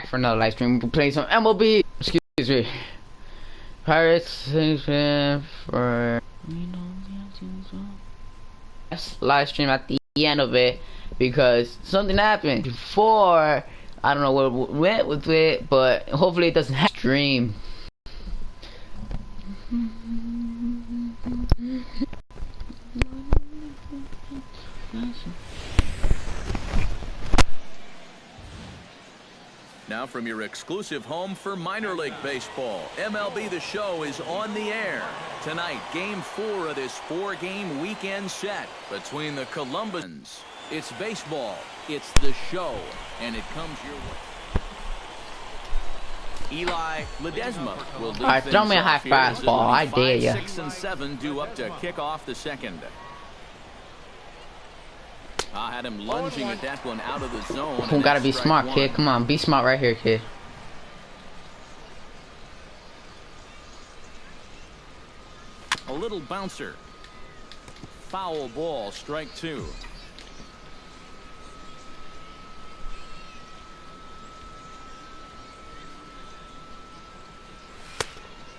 for another live stream. We're playing some MLB. Excuse me. Pirates for live stream at the end of it because something happened before. I don't know where we went with it, but hopefully it doesn't have stream. Now from your exclusive home for minor league baseball, MLB The Show is on the air. Tonight, Game 4 of this 4-game weekend set between the Columbians. It's baseball, it's The Show, and it comes your way. Eli Ledesma will lead Alright, throw me a high fastball, I dare ya. 6 and 7 due up to kick off the second. I had him lunging at that one out of the zone. You gotta be smart, kid. Come on, be smart right here, kid. A little bouncer. Foul ball, strike 2.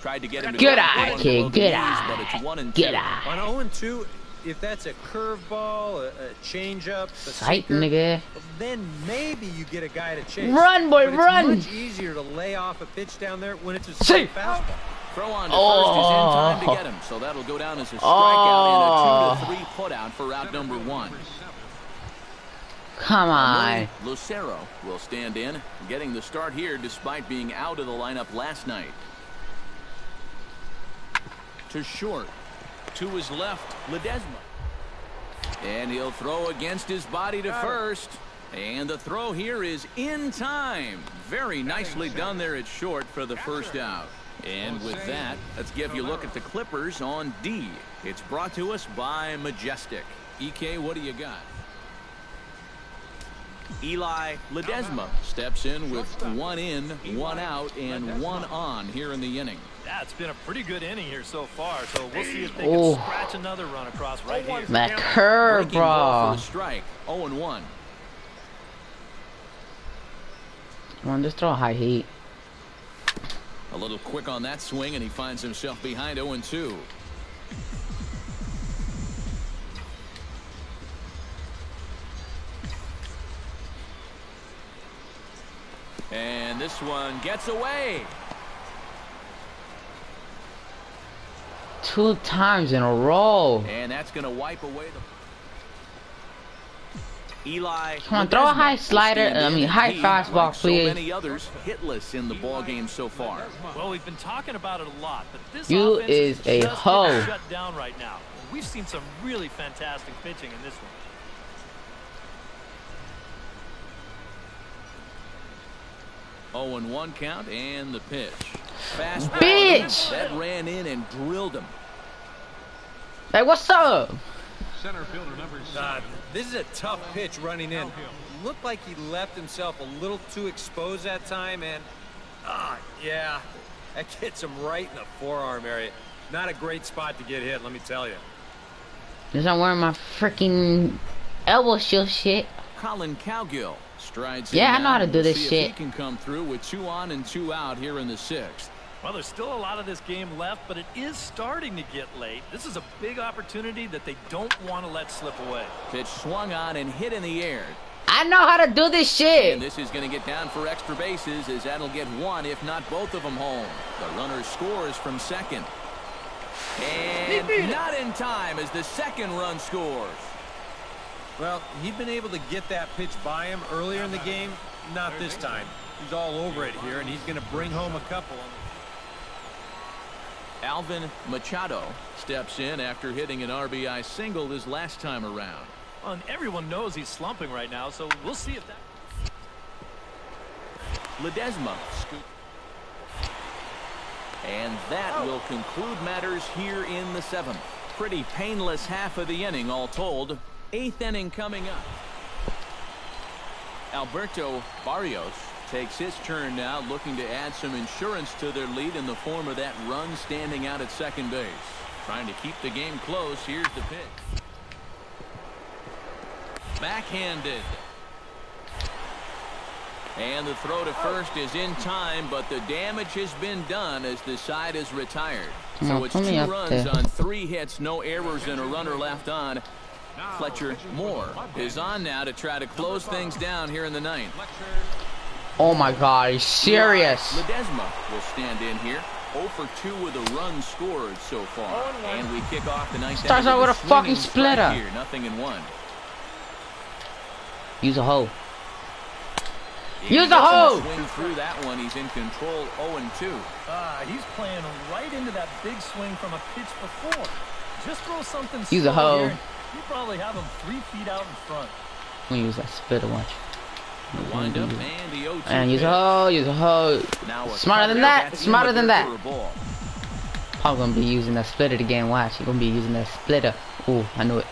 Tried to get him to good eye, kid. Good eye. But it's 1 and 2. Good eye. On 0-2, if that's a curveball, a changeup, Sight, nigga. then maybe you get a guy to chase. Run, boy, but run! It's much easier to lay off a pitch down there when it's a straight fastball. Throw on to first is in time to get him, so that'll go down as a strikeout and a 2-3 putout for out number 1. Come on. Lucero will stand in, getting the start here despite being out of the lineup last night. To short. To his left, Ledesma. And he'll throw against his body to first. And the throw here is in time. Very nicely done there at short for the first out. And with that, let's give you a look at the Clippers on D. It's brought to us by Majestic. EK, what do you got? Eli Ledesma steps in with 1 in, 1 out, and 1 on here in the inning. Yeah, it's been a pretty good inning here so far, so we'll see if they can scratch another run across right here. That curve, bro. Strike, 0-1. Come on, just throw a high heat. A little quick on that swing, and he finds himself behind 0-2. And this one gets away. 2 times in a row. And that's going to wipe away the... Eli. Come on, throw a high slider. High fastball, like please. So many others hitless in the ball game so far. Well, we've been talking about it a lot, but this You offense is a just hoe. getting shut down right now. We've seen some really fantastic pitching in this one. 0-1 count and the pitch. Fast Bitch! That ran in and drilled him. Hey, what's up? Center fielder number 7. This is a tough pitch running in. Looked like he left himself a little too exposed that time, and yeah, that gets him right in the forearm area. Not a great spot to get hit, let me tell you. Cause I'm wearing my freaking elbow shield shit. Colin Cowgill strides. Yeah, I know how to do this see shit. If he can come through with 2 on and 2 out here in the 6th. Well, there's still a lot of this game left, but it is starting to get late. This is a big opportunity that they don't want to let slip away. Pitch swung on and hit in the air. I know how to do this shit. And this is going to get down for extra bases as that'll get 1, if not both of them home. The runner scores from second. And not in time as the second run scores. Well, he'd been able to get that pitch by him earlier in the game. Not this time. He's all over it here, and he's going to bring home a couple. Alvin Machado steps in after hitting an RBI single his last time around. Well, and everyone knows he's slumping right now, so we'll see if that... Ledesma. And that will conclude matters here in the 7th. Pretty painless half of the inning all told. 8th inning coming up. Alberto Barrios takes his turn now, looking to add some insurance to their lead in the form of that run standing out at second base. Trying to keep the game close. Here's the pitch. Backhanded. And the throw to first is in time, but the damage has been done as the side is retired. So it's 2 runs on 3 hits, no errors, and a runner left on. Fletcher Moore is on now to try to close things down here in the 9th. Oh my God, he's serious. Ledesma will stand in here. 0 for 2 with a run scored so far. And we kick off the 9th. Starts out with a fucking splitter. Here, 0-1. Use a hoe. Use the hoe! Swing through that one. He's in control. 0-2. He's playing right into that big swing from a pitch before. Just throw something. Use a hoe. You probably have him 3 feet out in front. I'm gonna use that splitter, watch. Wind up and the 0-2. And use a hoe. Use a hoe. Smarter than that. Smarter than that. Probably gonna be using that splitter again. Watch. You're gonna be using that splitter. Ooh, I knew it.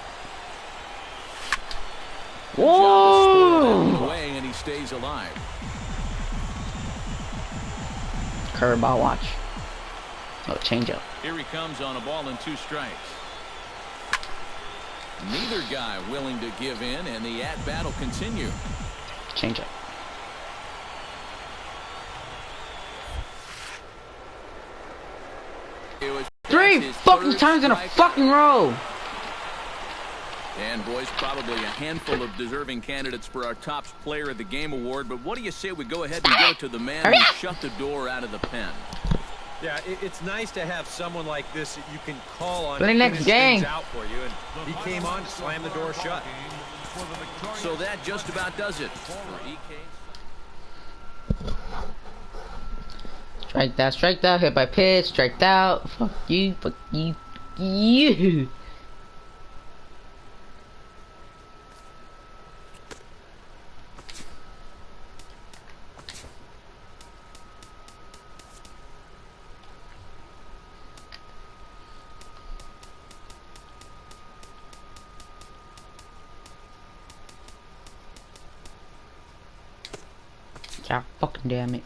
Whoa! And he stays alive. Curveball, watch. Oh, change up. Here he comes on a ball and 2 strikes. Neither guy willing to give in, and the at-bat will continue. Change up. Three fucking times in a fucking row. And boys, probably a handful of deserving candidates for our top player of the game award, but what do you say we go ahead and go to the man who shut the door out of the pen? Yeah, it's nice to have someone like this that you can call on. Play next game. Out for you, and he came on to slam the door shut. So that just about does it for EK. Strike out, hit by pitch, strike out. Fuck you, fuck you, you. God fucking damn it.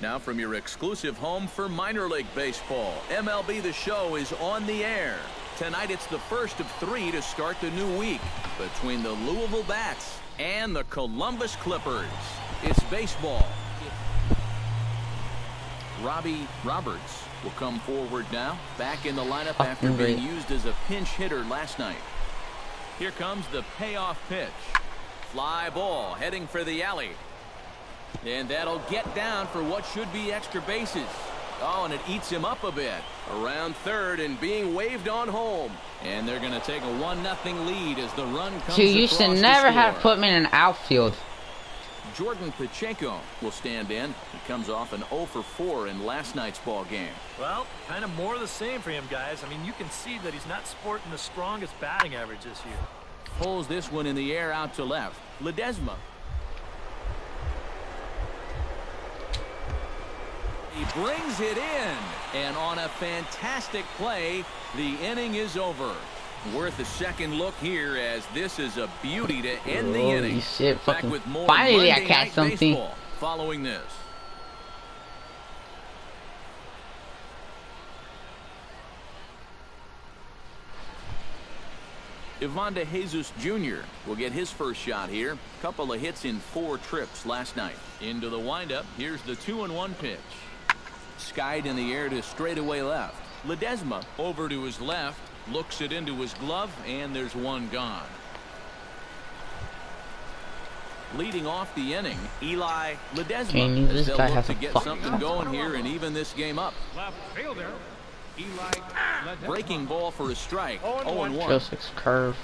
Now from your exclusive home for minor league baseball, MLB The Show is on the air. Tonight it's the first of 3 to start the new week between the Louisville Bats and the Columbus Clippers. It's baseball. Robbie Roberts will come forward now, back in the lineup after being used as a pinch hitter last night. Here comes the payoff pitch. Fly ball heading for the alley. And that'll get down for what should be extra bases. Oh, and it eats him up a bit. Around third and being waved on home. And they're going to take a 1-0 lead as the run comes across the score. You should never have put me in an outfield. Jordan Pacheco will stand in. He comes off an 0 for 4 in last night's ball game. Well, kind of more of the same for him, guys. I mean, you can see that he's not sporting the strongest batting average this year. Pulls this one in the air out to left. Ledesma. He brings it in, and on a fantastic play, the inning is over. Worth a second look here, as this is a beauty to end the inning. Shit, back with more finally I Monday catch Night something. Baseball following this. Ivan De Jesus Jr. will get his first shot here. Couple of hits in 4 trips last night. Into the windup. Here's the 2-1 pitch. Skied in the air to straightaway left. Ledesma over to his left. Looks it into his glove, and there's one gone. Leading off the inning, Eli Ledesma. This guy has to get something going here and even this game up. Left fielder, Eli Ledesma. Breaking ball for a strike. 0-1. Drill 6 curve.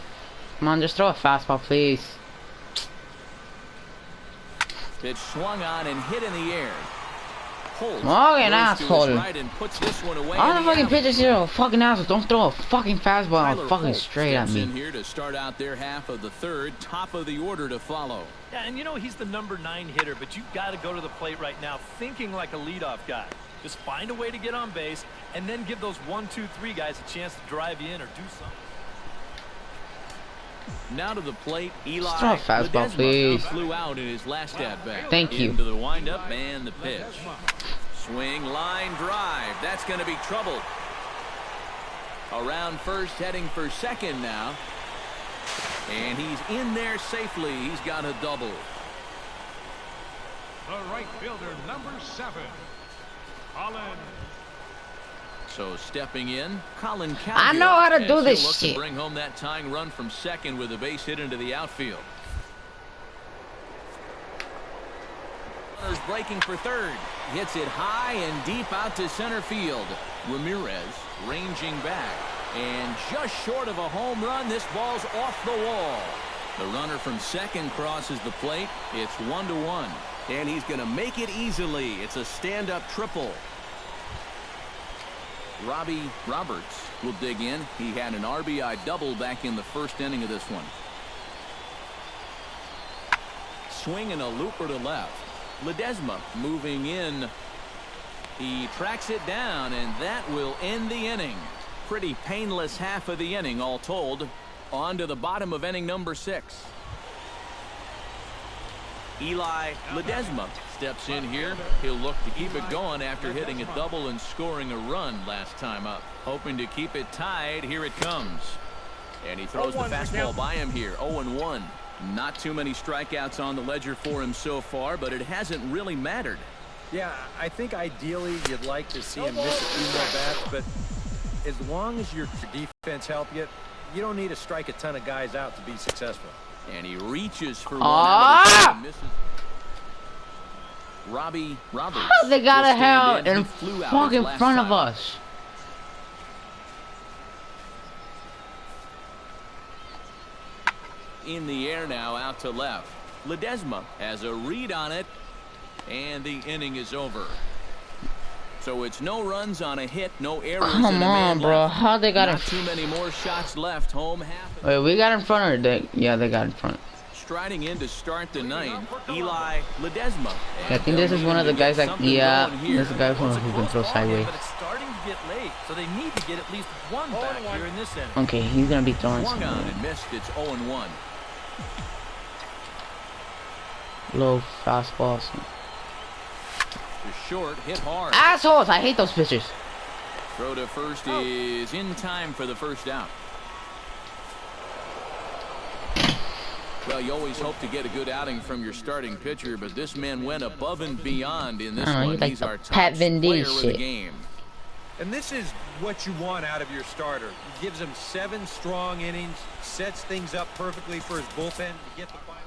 Come on, just throw a fastball, please. Pitch swung on and hit in the air. Holtz Fucking goes to his asshole. right and puts this one away All in the the fucking outfield. pitchers here are fucking assholes. Don't throw a fucking fastball Tyler fucking Holtz straight at steps me. in here to start out their half of the third. Top of the order to follow. Yeah, and you know he's the number 9 hitter, but you've got to go to the plate right now thinking like a leadoff guy. Just find a way to get on base, and then give those 1, 2, 3 guys a chance to drive you in or do something. Now to the plate, Eli Throw a fastball, Ledesma please. flew out in his last at-bat. Thank you. Into the windup and the pitch. Swing, line, drive. That's going to be trouble. Around first, heading for second now. And he's in there safely. He's got a double. The right fielder, number 7, Colin. So stepping in, Colin Cowgill. I know how to as do he'll this look shit. to bring home that tying run from second with a base hit into the outfield. Runners breaking for third. Hits it high and deep out to center field. Ramirez ranging back. And just short of a home run, this ball's off the wall. The runner from second crosses the plate. It's 1-1. And he's going to make it easily. It's a stand-up triple. Robbie Roberts will dig in. He had an RBI double back in the first inning of this one. Swing and a looper to left. Ledesma moving in. He tracks it down, and that will end the inning. Pretty painless half of the inning, all told. On to the bottom of inning number 6. Eli Ledesma steps in here. He'll look to keep it going after hitting a double and scoring a run last time up. Hoping to keep it tied. Here it comes. And he throws the fastball by him here. 0-1. Not too many strikeouts on the ledger for him so far, but it hasn't really mattered. Yeah, I think ideally you'd like to see him miss a few more bats, but as long as your defense help you, you don't need to strike a ton of guys out to be successful. And he reaches for one out of the field and misses. Robbie Roberts. They got will a hell stand in. in He flew out fucking his last front of time up. us. In the air now, out to left. Ledesma has a read on it, and the inning is over. So it's no runs on a hit, no errors. Come and a man on, bro. left. How they got Not it? too many more shots left. Home half. Wait, we got in front or they? Yeah, they got in front. Striding in to start the ninth, Eli Ledesma. I think this is one of the guys that, yeah, this is the guy who can throw sideways. But it's starting to get late, so they need to get at least one back here in this inning. Okay, he's gonna be throwing Swung on some and missed. It's 0-1. low fastballs. The short hit hard. Assholes! I hate those pitchers. Throw to first is in time for the first out. Well, you always hope to get a good outing from your starting pitcher, but this man went above and beyond in this Oh, one. he like He's the our top Pat Van player Dien of the shit. game. And this is what you want out of your starter. He gives him 7 strong innings, sets things up perfectly for his bullpen to get the final.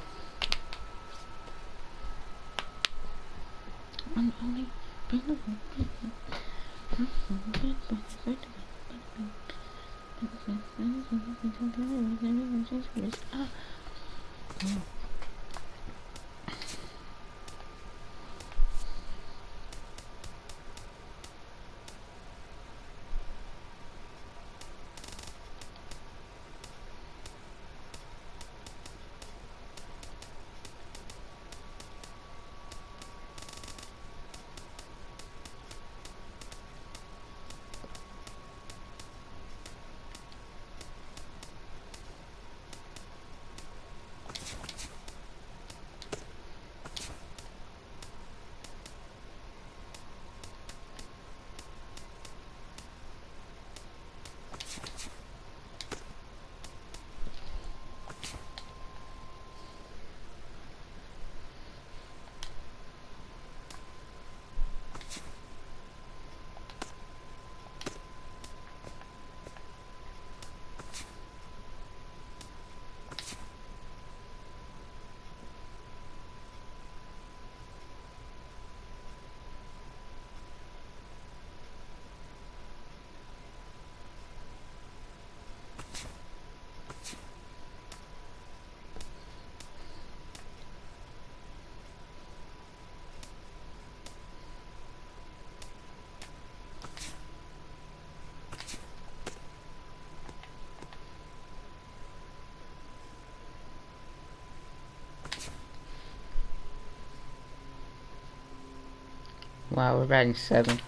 Wow, we're batting 7th.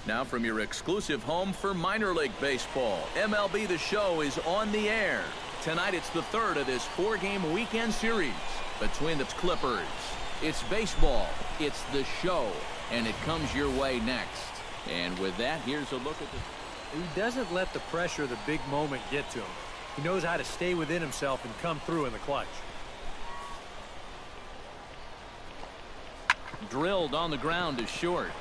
Now from your exclusive home for minor league baseball, MLB The Show is on the air. Tonight it's the third of this 4-game weekend series between the Clippers. It's baseball, it's The Show, and it comes your way next. And with that, here's a look at the... He doesn't let the pressure of the big moment get to him. He knows how to stay within himself and come through in the clutch. Drilled on the ground is short.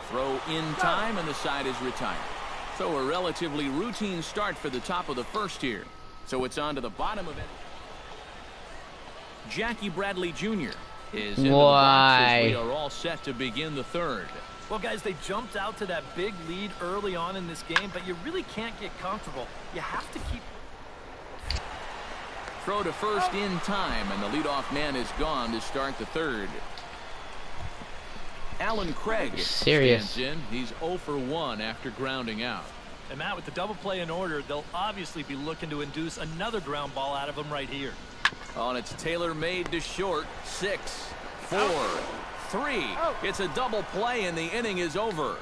Throw in time, and the side is retired. So a relatively routine start for the top of the first here. So it's on to the bottom of it. Jackie Bradley Jr. is in the box as we are all set to begin the third. Well, guys, they jumped out to that big lead early on in this game, but you really can't get comfortable. You have to keep... Throw to first in time, and the leadoff man is gone to start the third. Alan Craig stands in. He's 0 for 1 after grounding out. And Matt, with the double play in order, they'll obviously be looking to induce another ground ball out of him right here. On its tailor-made to short. 6, 4, 3. It's a double play, and the inning is over.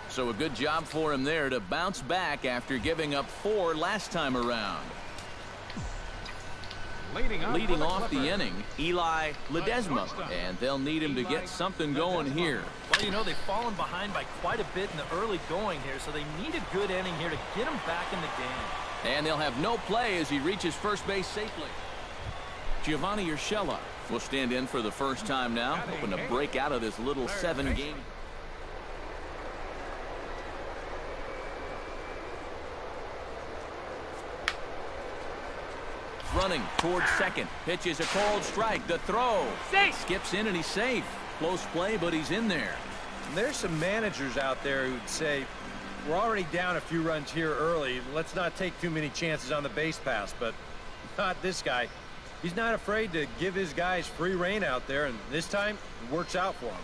So a good job for him there to bounce back after giving up 4 last time around. Leading off the inning, Eli Ledesma, and they'll need him to get something going here. Well, you know, they've fallen behind by quite a bit in the early going here, so they need a good inning here to get him back in the game. And they'll have no play as he reaches first base safely. Giovanni Urshela will stand in for the first time now, hoping to break out of this little 7-game. Running towards second. Pitch is a cold strike. The throw. Safe. Skips in and he's safe. Close play, but he's in there. There's some managers out there who'd say, we're already down a few runs here early. Let's not take too many chances on the base pass, but not this guy. He's not afraid to give his guys free rein out there, and this time it works out for him.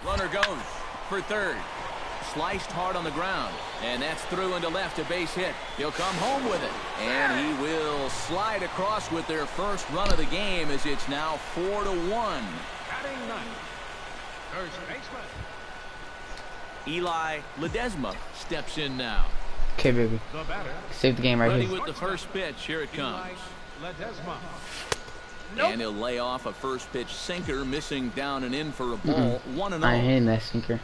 Runner goes for third. Sliced hard on the ground, and that's through into left, a base hit. He'll come home with it, and he will slide across with their first run of the game as it's now 4-1. Batting ninth, first baseman. Eli Ledesma steps in now. Okay, baby. The batter, Save the game right Ready here. with the first pitch. Here it comes. Ledesma. And he'll lay off a first pitch sinker, missing down and in for a ball. 1-0. I hate that sinker.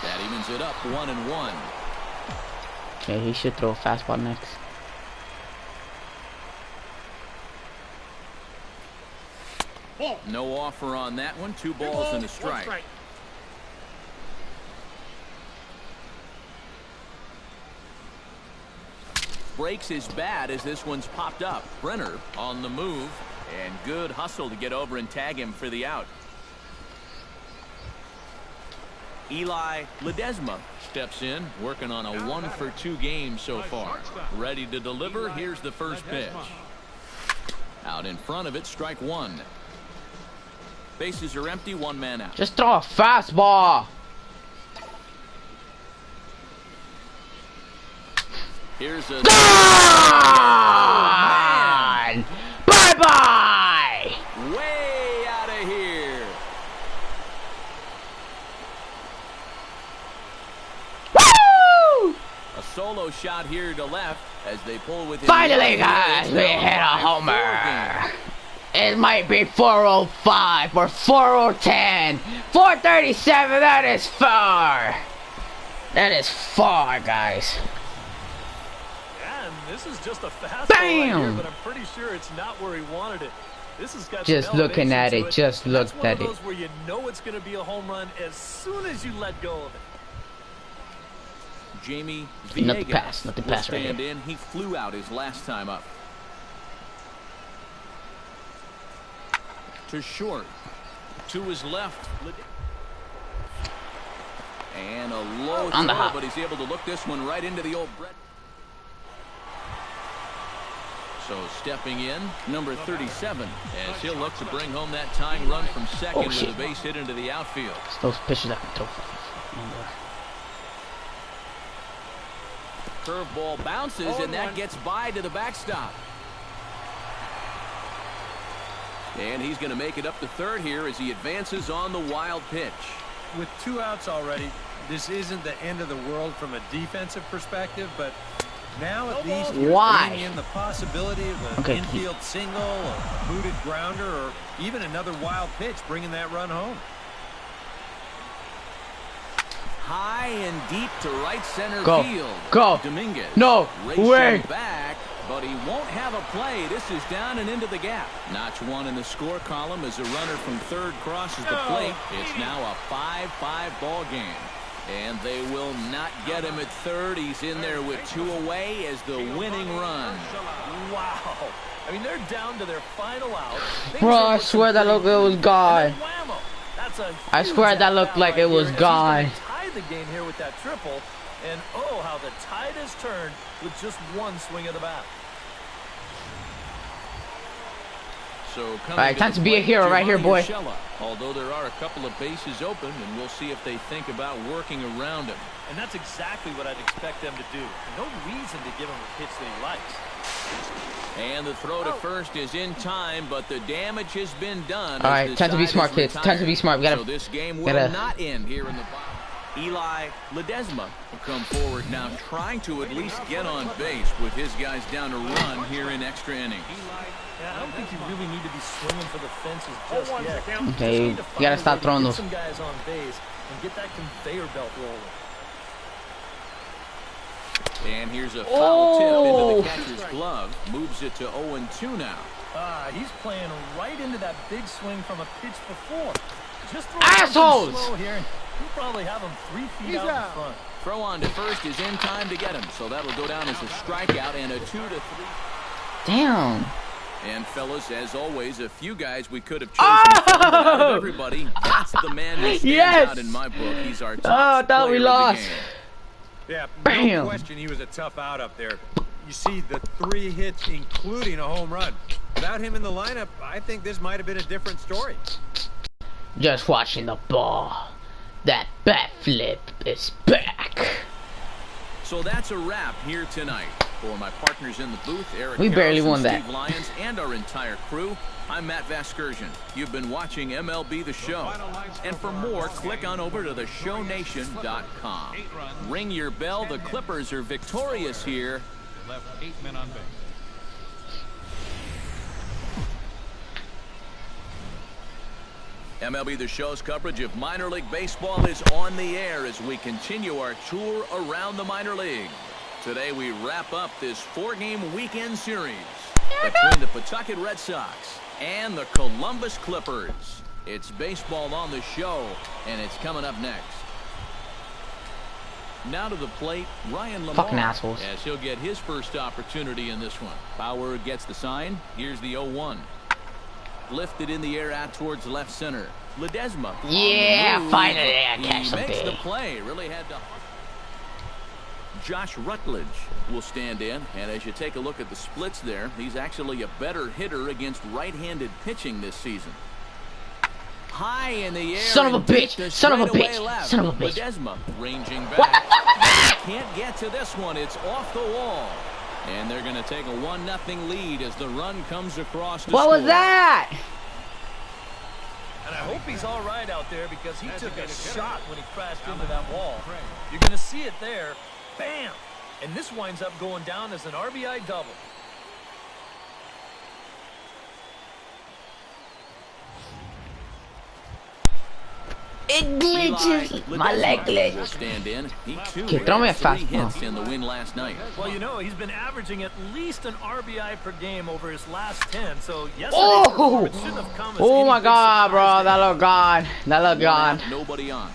That evens it up 1-1. Okay, he should throw a fastball next. No offer on that one. 2 balls and a strike. Breaks his bat as this one's popped up. Brenner on the move, and good hustle to get over and tag him for the out. Eli Ledesma steps in, working on a 1-for-2 game so far. Ready to deliver. Here's the first pitch. Out in front of it, strike 1. Bases are empty, 1 man out. Just throw a fastball. Here's a... Gone! Bye-bye! Way out of here. Woo! A solo shot here to left as they pull within... Finally, guys, we hit a homer. It might be 405 or 4010. 437, that is far. That is far, guys. And this is just a fastball Bam! right here, but I'm pretty sure it's not where he wanted it. This has got Just some looking at elevation it, to just And looked that's one at of it. those where you know it's going to be a home run as soon as you let go of it. Jamie Not the Villegas pass, not the will pass right stand here. in. He flew out his last time up. to short. To his left. And a low On the throw, hop. but he's able to look this one right into the old Brett. So stepping in, number 37, as he'll look to bring home that tying run from second with a base hit into the outfield. It's those pitches I can throw. Curveball bounces, and that gets by to the backstop. And he's going to make it up to third here as he advances on the wild pitch. With 2 outs already, this isn't the end of the world from a defensive perspective, but now at least you're bringing in the possibility of an infield single, a booted grounder, or even another wild pitch bringing that run home. High and deep to right center field. Go. Dominguez. No way. Back, but he won't have a play. This is down and into the gap. Notch one in the score column as a runner from third crosses the plate. It's now a 5-5 ball game. And they will not get him at third. He's in there with 2 away as the winning run. Wow. I mean, they're down to their final out. Bro, I swear that looked it was gone. I swear that looked like it was gone. Tie the game here with that triple, and oh, how the tide has turned with just one swing of the bat. So alright, time to be a hero right here, boy. Although there are a couple of bases open, and we'll see if they think about working around him. And that's exactly what I'd expect them to do. No reason to give him a pitch that he likes. And the throw to first is in time, but the damage has been done. Alright, time to be smart, kids. Time to be smart. We gotta. So this game will not end here in the bottom. Eli Ledesma will come forward now, trying to at least get on base with his guys down to run here in extra innings. Yeah, I don't think you really need to be swinging for the fences just yet. Okay, you gotta stop throwing those. Some guys on base and get that conveyor belt rolling. And here's a foul tip into the catcher's glove. Moves it to 0-2 now. He's playing right into that big swing from a pitch before. Just assholes! Slow here, and he'll probably have him 3 feet out in front. Throw on to first is in time to get him. So that'll go down as a strikeout and a 2-3. Damn. And fellas, as always, a few guys we could have chosen from, but out of everybody, that's the man who stands out in my book. He's our top player we of lost. the game. Yeah, Bam. no question he was a tough out up there. You see the 3 hits, including a home run. Without him in the lineup, I think this might have been a different story. Just watching the ball. That bat flip is back. So that's a wrap here tonight. For my partners in the booth, Eric We barely Harrison, won that. Steve Lyons, and our entire crew, I'm Matt Vasgersian. You've been watching MLB The Show. And for more, click on over to theshownation.com. Ring your bell. The Clippers are victorious here. Left 8 men on base. MLB The Show's coverage of minor league baseball is on the air as we continue our tour around the minor league. Today we wrap up this 4-game weekend series between the Pawtucket Red Sox and the Columbus Clippers. It's baseball on the show, and it's coming up next. Now to the plate, Ryan Lamar. Fucking assholes. As he'll get his first opportunity in this one. Bauer gets the sign. Here's the 0-1. Lifted in the air out towards left center. Ledesma. Yeah, finally I catch He something. makes the play. Really had to. Josh Rutledge will stand in, and as you take a look at the splits there, he's actually a better hitter against right-handed pitching this season. High in the air. Son of a bitch! Son of a bitch! Left. Son of a bitch! Ledesma ranging back. Can't get to this one. It's off the wall. And they're going to take a 1-0 lead as the run comes across the What score. was that? And I hope he's all right out there because he took a shot when he crashed into that wall. You're going to see it there. Bam! And this winds up going down as an RBI double. It glitches. My leg Will glitches. stand in. He too Okay, throw me a had 3 fastball. hits in the win last night. Well, you know, he's been averaging at least an RBI per game over his last 10. So yesterday's Oh! performance shouldn't have come as Oh any my big god, bro. surprise to That look gone. That look gone. Nobody on.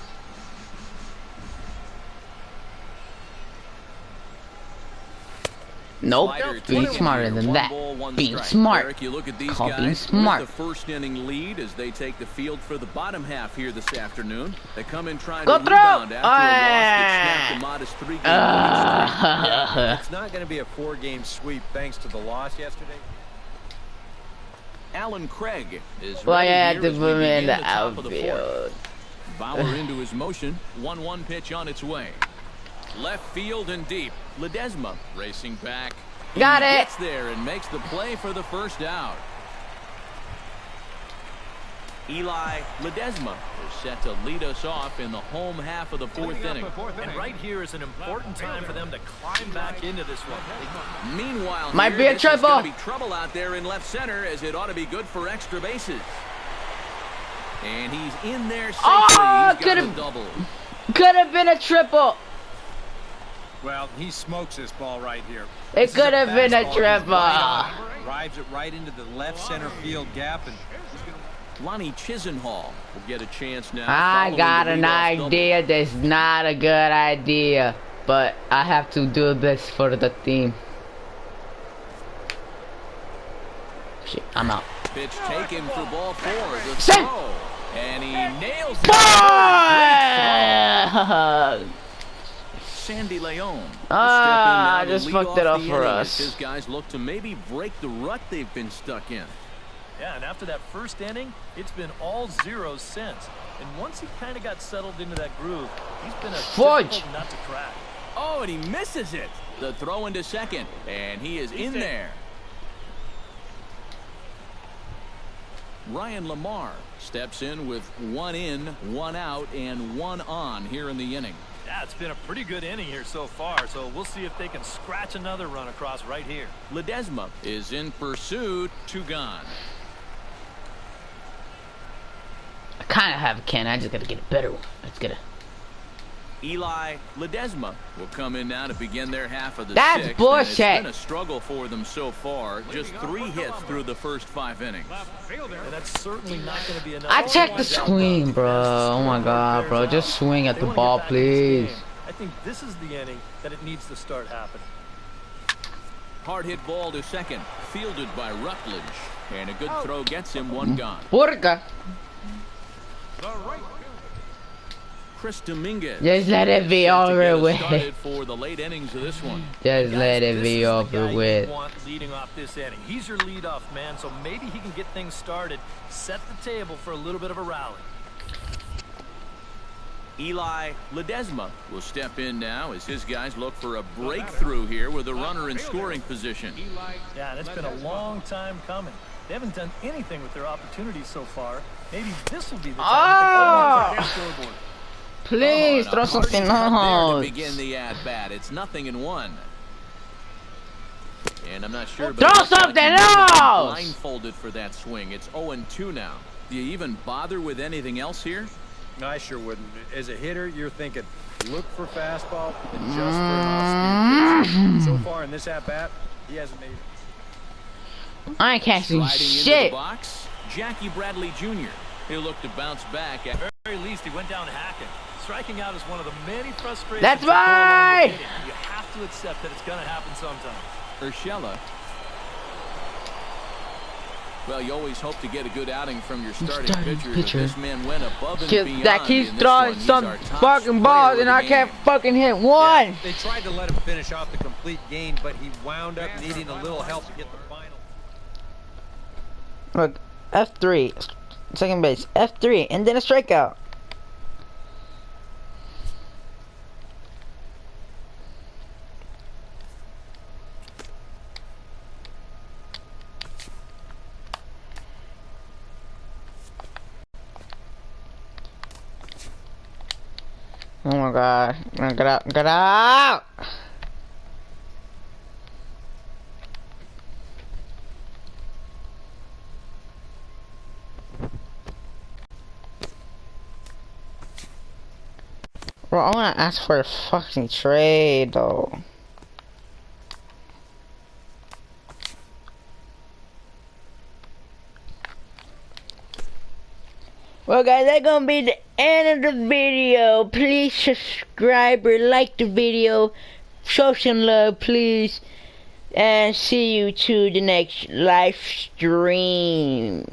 Nope. Slider Be taken smarter here. than One that. ball, one Being strike. smart. Eric, you look at these Called guys being with smart. the first inning lead as they take the field for the bottom half here this afternoon. They come in trying Go to through. rebound after a loss that snapped a modest 3-game winning streak. Yeah, it's not going to be a 4-game sweep thanks to the loss yesterday. Alan Craig is Well, I ready had here to as we put him in begin the the top of the fourth. outfield. Bauer into his motion. 1-1 pitch on its way. Left field and deep. Ledesma racing back. Got He it. gets there and makes the play for the first out. Eli Ledesma is set to lead us off in the home half of the fourth inning. And right here is an important time for them to climb back into this one. Meanwhile, Might be a this is trouble. gonna be trouble out there in left center, as it ought to be good for extra bases. And he's in there safely. Oh, He's got a could've- double. Could have been a triple. Well, he smokes this ball right here. It This is could have been a fastball. triple. Right on. Drives it right into the left center field gap, and Lonnie Chisenhall will get a chance now. I following got the an leadoff double. idea that's not a good idea, but I have to do this for the team. Shit, I'm out. Pitch taken for ball 4. The Send. throw. And he nails it. Boy! Sandy Leon. will step in Ah, now I to just lead fucked off it up the for inning us. as his guys look to maybe break the rut they've been stuck in. Yeah, and after that first inning, it's been all zeros since. And once he kind of got settled into that groove, he's been a Fudge. difficult nut to crack. Oh, and he misses it. The throw into second, and he is in there. Ryan Lamar steps in with 1 in, 1 out, and 1 on here in the inning. Yeah, it's been a pretty good inning here so far, so we'll see if they can scratch another run across right here. Ledesma is in pursuit, 2 gone. I kind of have a can. I just gotta get a better one. Let's get a. Eli Ledesma will come in now to begin their half of the That's sixth. bullshit. And it's been a struggle for them so far. Just 3 hits through the first 5 innings. And that's certainly not going to be enough. I checked the swing, bro. Oh my god, bro. Just swing at They the wanna ball, get back in this please. game. I think this is the inning that it needs to start happening. Hard hit ball to second, fielded by Rutledge. And a good throw gets him 1 gone. Porca. Chris Dominguez. Just let it be set to over get us with. started for the late innings of this one. Just let it This be is the over guy with. you want leading off this inning. He's your leadoff man, so maybe he can get things started, set the table for a little bit of a rally. Eli Ledesma will step in now as his guys look for a breakthrough here with a runner in scoring position. Yeah, and it's been a long time coming. They haven't done anything with their opportunities so far. Maybe this will be the time Oh! to put them on the scoreboard. Please Oh, throw and a hard something cut there to else. begin the at-bat. It's 0-1. And I'm not sure, but Throw it looks like something he might have been else! blindfolded for that swing. It's 0-2 now. Do you even bother with anything else here? I sure wouldn't. As a hitter, you're thinking, look for fastball, adjust for an off-speed pitch. So far in this at-bat, he hasn't made it. I ain't catching Sliding into the shit. box, Jackie Bradley Jr. He'll look to bounce back. At the very least, he went down hacking. Striking out is one of the many frustrations. That's that go along right! with hitting. You have to accept that it's going to happen sometime. Urshela. Well, you always hope to get a good outing from your starting pitcher. But this man went above and beyond. That keeps in this throwing one. He's some our top fucking player balls of and the I game. can't fucking hit one. Yeah, they tried to let him finish off the complete game, but he wound up needing a little help to get the final. Look, F3, second base, F3, and then a strikeout. Oh my god, get out, get out! Bro, I wanna ask for a fucking trade though. Well guys, that's gonna be the end of the video. Please subscribe or like the video. Show some love, please. And see you to the next live stream.